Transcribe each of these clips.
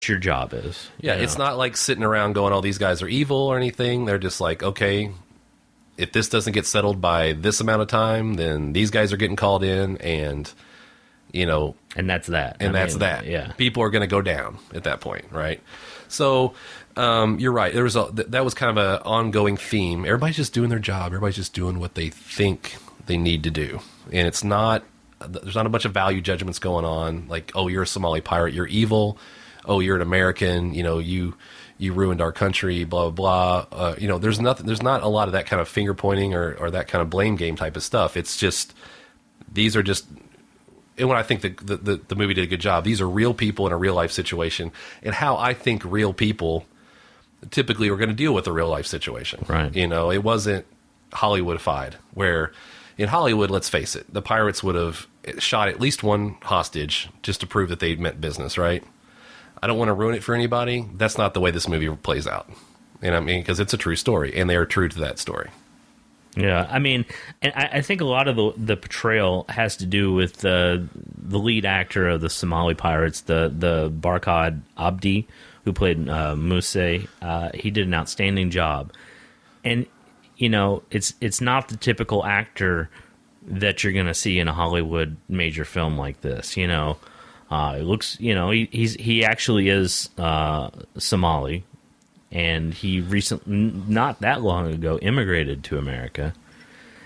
your job is. Yeah, it's not like sitting around going, oh, these guys are evil or anything. They're just like, okay, if this doesn't get settled by this amount of time, then these guys are getting called in, and, you know... And that's that. And that's that. Yeah. People are going to go down at that point, right? So, you're right. That was kind of an ongoing theme. Everybody's just doing their job. Everybody's just doing what they think they need to do. And it's not... There's not a bunch of value judgments going on, like, oh, you're a Somali pirate, you're evil. Oh, you're an American, you know, you ruined our country, blah, blah, blah. You know, there's not a lot of that kind of finger pointing or that kind of blame game type of stuff. It's just, these are just, and when I think the movie did a good job, these are real people in a real life situation, and how I think real people typically are going to deal with a real life situation. Right. You know, it wasn't Hollywoodified, where in Hollywood, let's face it, the pirates would have shot at least one hostage just to prove that they meant business, right? I don't want to ruin it for anybody. That's not the way this movie plays out. And I mean, because it's a true story, and they are true to that story. Yeah, I mean, and I think a lot of the portrayal has to do with the lead actor of the Somali pirates, the Barkhad Abdi, who played Muse. He did an outstanding job. And, you know, it's not the typical actor that you're going to see in a Hollywood major film like this, you know. It looks, you know, he actually is Somali, and he recently, not that long ago, immigrated to America,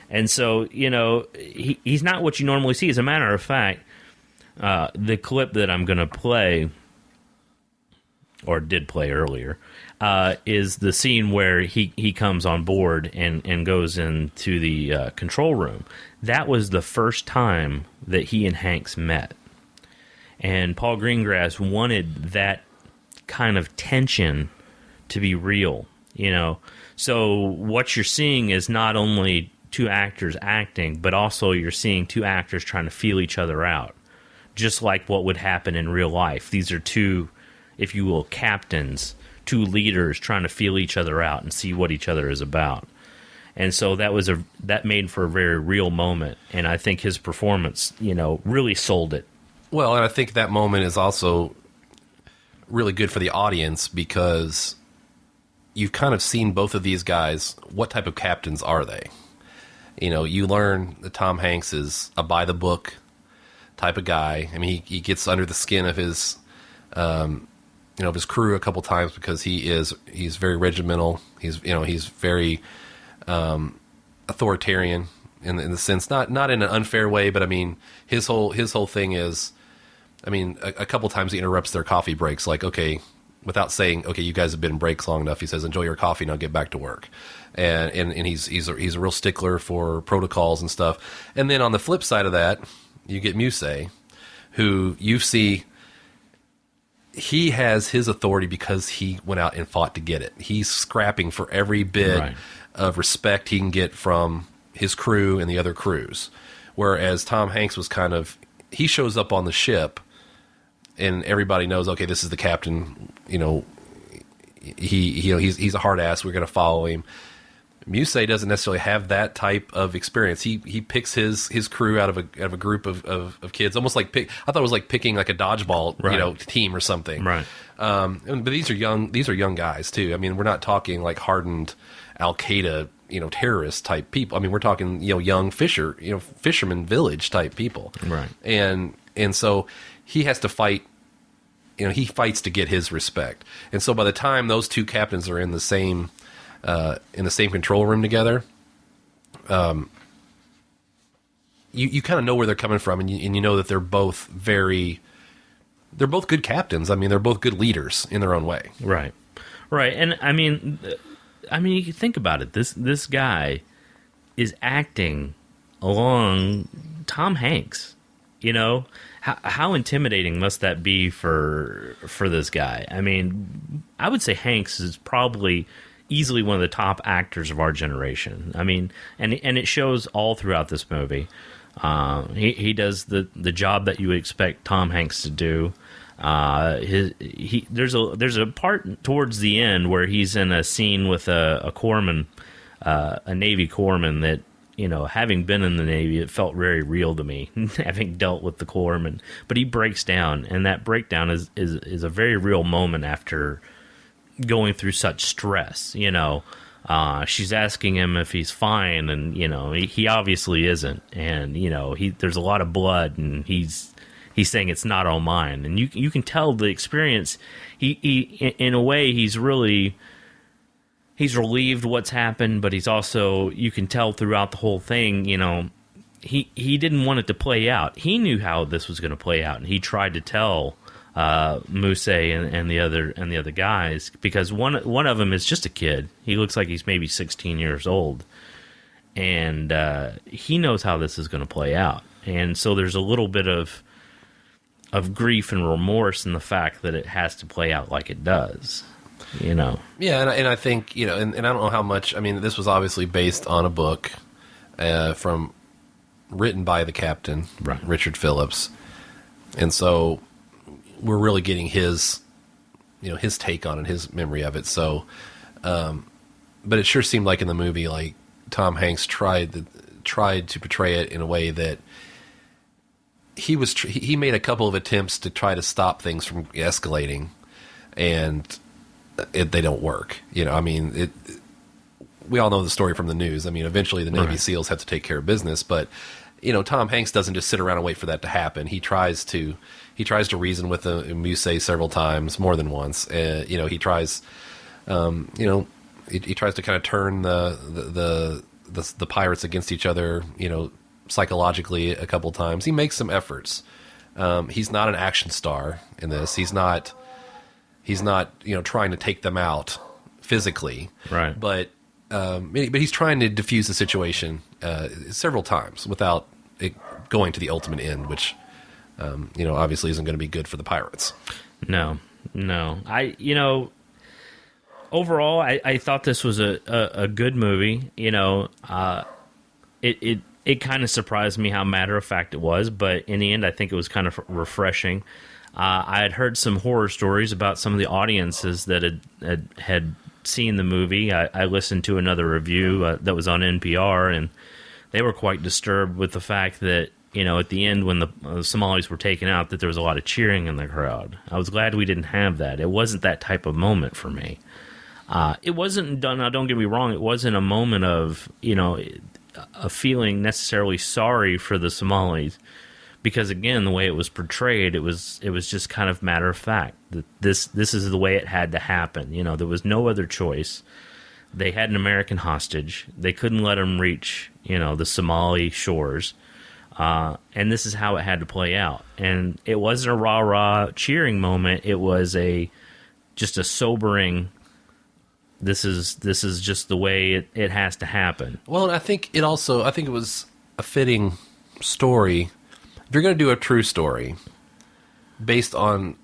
and so, you know, he's not what you normally see. As a matter of fact, the clip that I'm going to play, or did play earlier, is the scene where he comes on board and goes into the control room. That was the first time that he and Hanks met. And Paul Greengrass wanted that kind of tension to be real, you know. So what you're seeing is not only two actors acting, but also you're seeing two actors trying to feel each other out, just like what would happen in real life. These are two, if you will, captains, two leaders trying to feel each other out and see what each other is about. And so that made for a very real moment, and I think his performance, you know, really sold it. Well, and I think that moment is also really good for the audience, because you've kind of seen both of these guys. What type of captains are they? You know, you learn that Tom Hanks is a by-the-book type of guy. I mean, he gets under the skin of his, of his crew a couple times, because he's very regimental. He's very authoritarian in the sense, not in an unfair way, but I mean, his whole thing is, I mean, a couple times he interrupts their coffee breaks, like, okay, without saying, okay, you guys have been in breaks long enough. He says, enjoy your coffee, now get back to work. And he's a real stickler for protocols and stuff. And then on the flip side of that, you get Muse, who you see, he has his authority because he went out and fought to get it. He's scrapping for every bit of respect he can get from his crew and the other crews. Whereas Tom Hanks was kind of, he shows up on the ship and everybody knows, okay, this is the captain, you know, he's a hard ass, we're going to follow him. Muse doesn't necessarily have that type of experience. He picks his crew out of a group of kids, almost like I thought it was like picking like a dodgeball team or something. Right. But these are young guys too. I mean, we're not talking like hardened Al-Qaeda, terrorist type people. I mean, we're talking, young fisherman village type people. Right. And so he has to fight. He fights to get his respect. And so by the time those two captains are in the same control room together, you kind of know where they're coming from, and you know that they're both good captains. I mean, they're both good leaders in their own way. Right. Right. And I mean, you think about it. This guy is acting along Tom Hanks. How intimidating must that be for this guy? I mean, I would say Hanks is probably easily one of the top actors of our generation. I mean, and it shows all throughout this movie. He does the job that you would expect Tom Hanks to do. There's a part towards the end where he's in a scene with a corpsman, a Navy corpsman that having been in the Navy, it felt very real to me, having dealt with the corpsman. But he breaks down, and that breakdown is a very real moment after going through such stress. She's asking him if he's fine, and he obviously isn't. And there's a lot of blood, and he's saying it's not all mine. And you can tell the experience. He in a way he's relieved what's happened, but he's also, you can tell throughout the whole thing, he didn't want it to play out. He knew how this was going to play out, and he tried to tell Muse and the other guys, because one of them is just a kid. He looks like he's maybe 16 years old, and he knows how this is going to play out. And so there's a little bit of grief and remorse in the fact that it has to play out like it does. Yeah, and I think, and I don't know how much, I mean, this was obviously based on a book written by the captain, right, Richard Phillips. And so we're really getting his take on it, his memory of it. So, but it sure seemed like in the movie, like Tom Hanks tried to portray it in a way that he made a couple of attempts to try to stop things from escalating, and they don't work. We all know the story from the news. I mean, eventually the Navy SEALs have to take care of business, but Tom Hanks doesn't just sit around and wait for that to happen. He tries to reason with Muse several times, more than once. He tries, he tries to kind of turn the pirates against each other, psychologically a couple times. He makes some efforts. He's not an action star in this. He's not trying to take them out physically, right? But he's trying to diffuse the situation several times without it going to the ultimate end, which obviously isn't going to be good for the pirates. No. Overall, I thought this was a good movie. It kind of surprised me how matter of fact it was, but in the end, I think it was kind of refreshing. I had heard some horror stories about some of the audiences that had seen the movie. I listened to another review that was on NPR, and they were quite disturbed with the fact that, at the end when the Somalis were taken out, that there was a lot of cheering in the crowd. I was glad we didn't have that. It wasn't that type of moment for me. It wasn't done. Now, don't get me wrong. It wasn't a moment of, a feeling necessarily sorry for the Somalis, because again, the way it was portrayed, it was just kind of matter of fact that this is the way it had to happen. There was no other choice. They had an American hostage. They couldn't let him reach, the Somali shores, and this is how it had to play out. And it wasn't a rah-rah cheering moment. It was just a sobering. This is just the way it has to happen. Well, and I think it was a fitting story. If you're going to do a true story based on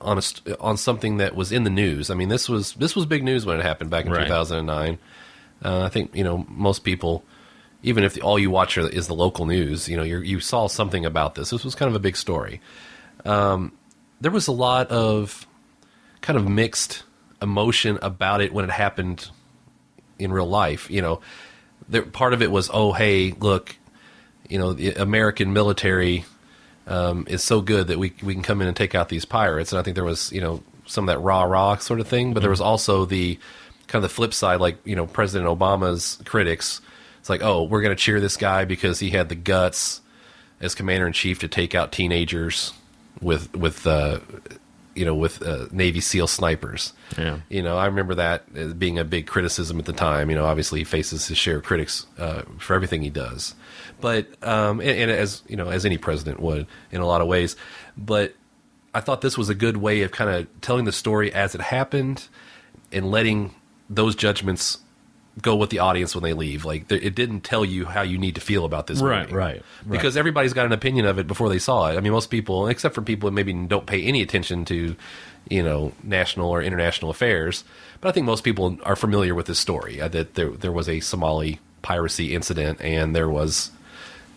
something that was in the news, I mean, this was big news when it happened back in 2009. I think most people, even if all you watch is the local news, you saw something about this. This was kind of a big story. There was a lot of kind of mixed emotion about it when it happened in real life. Part of it was, oh, hey, look, the American military is so good that we can come in and take out these pirates. And I think there was, some of that rah-rah sort of thing, but there was also the kind of the flip side, like, President Obama's critics. It's like, oh, we're going to cheer this guy because he had the guts as commander-in-chief to take out teenagers with Navy SEAL snipers. Yeah. I remember that as being a big criticism at the time. Obviously he faces his share of critics for everything he does. But and as any president would in a lot of ways. But I thought this was a good way of kind of telling the story as it happened and letting those judgments go with the audience when they leave. Like, it didn't tell you how you need to feel about this movie. Right. Because everybody's got an opinion of it before they saw it. I mean, most people, except for people who maybe don't pay any attention to, national or international affairs, but I think most people are familiar with this story, that there was a Somali piracy incident, and there was,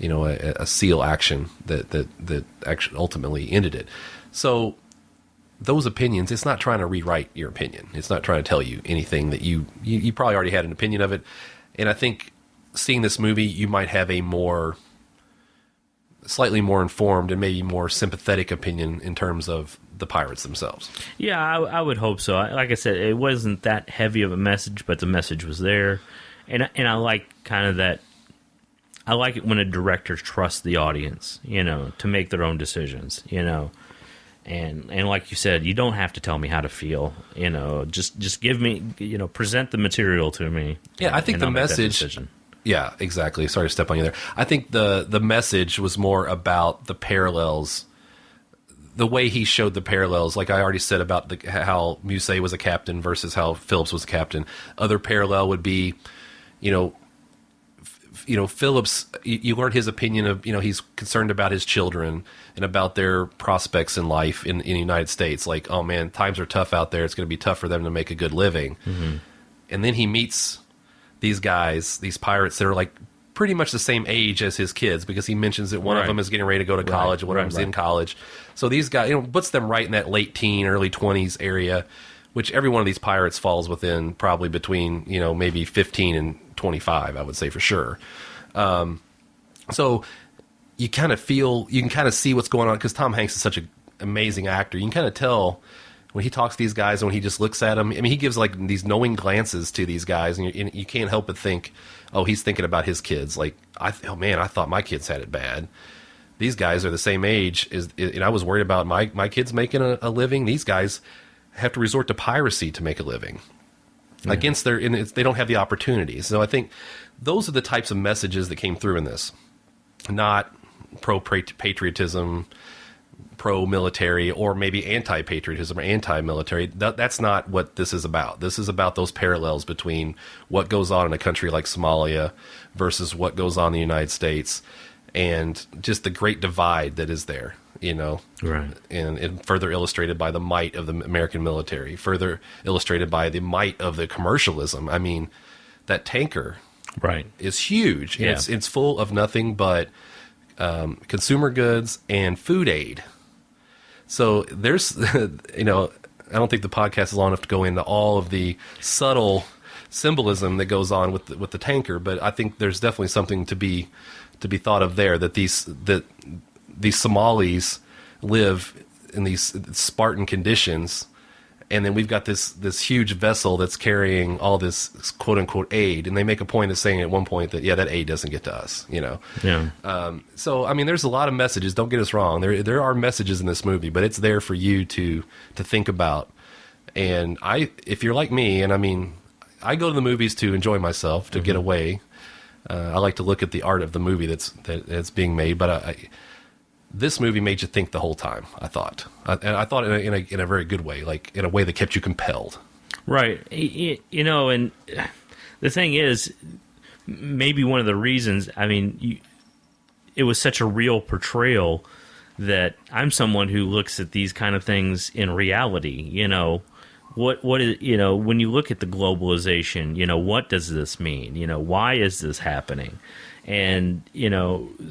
a SEAL action that actually ultimately ended it. So those opinions, it's not trying to rewrite your opinion. It's not trying to tell you anything that you probably already had an opinion of it. And I think seeing this movie, you might have a slightly more informed and maybe more sympathetic opinion in terms of the pirates themselves. Yeah, I would hope so. Like I said, it wasn't that heavy of a message, but the message was there, and I like kind of that. I like it when a director trusts the audience, to make their own decisions, And like you said, you don't have to tell me how to feel, Just give me, present the material to me. Yeah, I think the message. Yeah, exactly. Sorry to step on you there. I think the message was more about the parallels, the way he showed the parallels. Like I already said about how Musset was a captain versus how Phillips was a captain. Other parallel would be, Phillips, you learned his opinion of, he's concerned about his children and about their prospects in life in the United States. Like, oh man, times are tough out there. It's going to be tough for them to make a good living. Mm-hmm. And then he meets these guys, these pirates that are like pretty much the same age as his kids, because he mentions that one of them is getting ready to go to college, and one of them's in college. So these guys, puts them right in that late teen, early 20s area, which every one of these pirates falls within, probably between, maybe 15 and 25, I would say for sure. So you kind of you can kind of see what's going on, because Tom Hanks is such an amazing actor. You can kind of tell when he talks to these guys and when he just looks at them. I mean, he gives like these knowing glances to these guys, and you can't help but think, oh, he's thinking about his kids. Like, I thought my kids had it bad. These guys are the same age and I was worried about my kids making a living. These guys have to resort to piracy to make a living. Against they don't have the opportunities. So I think those are the types of messages that came through in this. Not pro-patriotism, pro-military, or maybe anti-patriotism or anti-military. That's not what this is about. This is about those parallels between what goes on in a country like Somalia versus what goes on in the United States, and just the great divide that is there. Right. And further illustrated by the might of the American military, further illustrated by the might of the commercialism. I mean, that tanker is huge. And it's full of nothing but consumer goods and food aid. So there's, I don't think the podcast is long enough to go into all of the subtle symbolism that goes on with the tanker, but I think there's definitely something to be thought of there, that these Somalis live in these Spartan conditions, and then we've got this huge vessel that's carrying all this quote unquote aid, and they make a point of saying at one point that that aid doesn't get to us, So I mean, there's a lot of messages. Don't get us wrong. There are messages in this movie, but it's there for you to think about. And if you're like me, and I mean, I go to the movies to enjoy myself, to get away. I like to look at the art of the movie that's being made, but this movie made you think the whole time. I thought, and I thought in a very good way, like in a way that kept you compelled. Right, and the thing is, maybe one of the reasons. I mean, it was such a real portrayal that I'm someone who looks at these kind of things in reality. What is, when you look at the globalization, what does this mean? Why is this happening? And,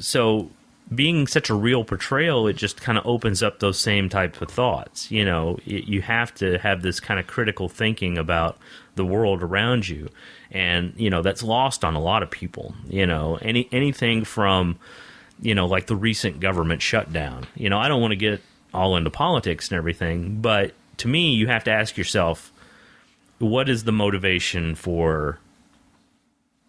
so being such a real portrayal, it just kind of opens up those same type of thoughts. You have to have this kind of critical thinking about the world around you. And, that's lost on a lot of people. Anything from, like the recent government shutdown. I don't want to get all into politics and everything, but to me, you have to ask yourself, what is the motivation for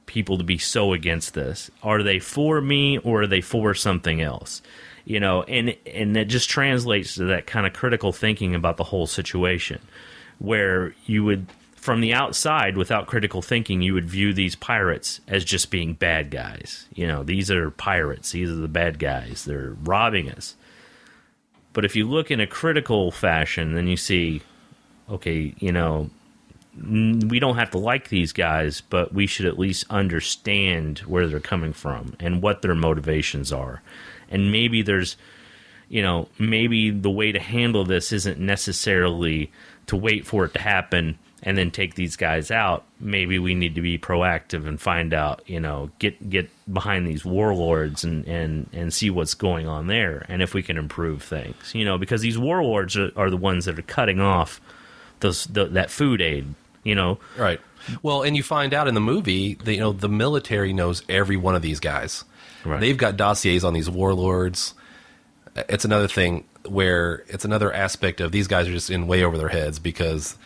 people to be so against this? Are they for me, or are they for something else? And it just translates to that kind of critical thinking about the whole situation, where you would, from the outside, without critical thinking, you would view these pirates as just being bad guys. These are pirates. These are the bad guys. They're robbing us. But if you look in a critical fashion, then you see, okay, we don't have to like these guys, but we should at least understand where they're coming from and what their motivations are. And maybe there's, maybe the way to handle this isn't necessarily to wait for it to happen and then take these guys out. Maybe we need to be proactive and find out, get behind these warlords and see what's going on there, and if we can improve things, because these warlords are the ones that are cutting off that food aid you know. Right. Well, and you find out in the movie that, you know, the military knows every one of these guys. Right. They've got dossiers on these warlords. It's another thing where it's another aspect of these guys are just in way over their heads because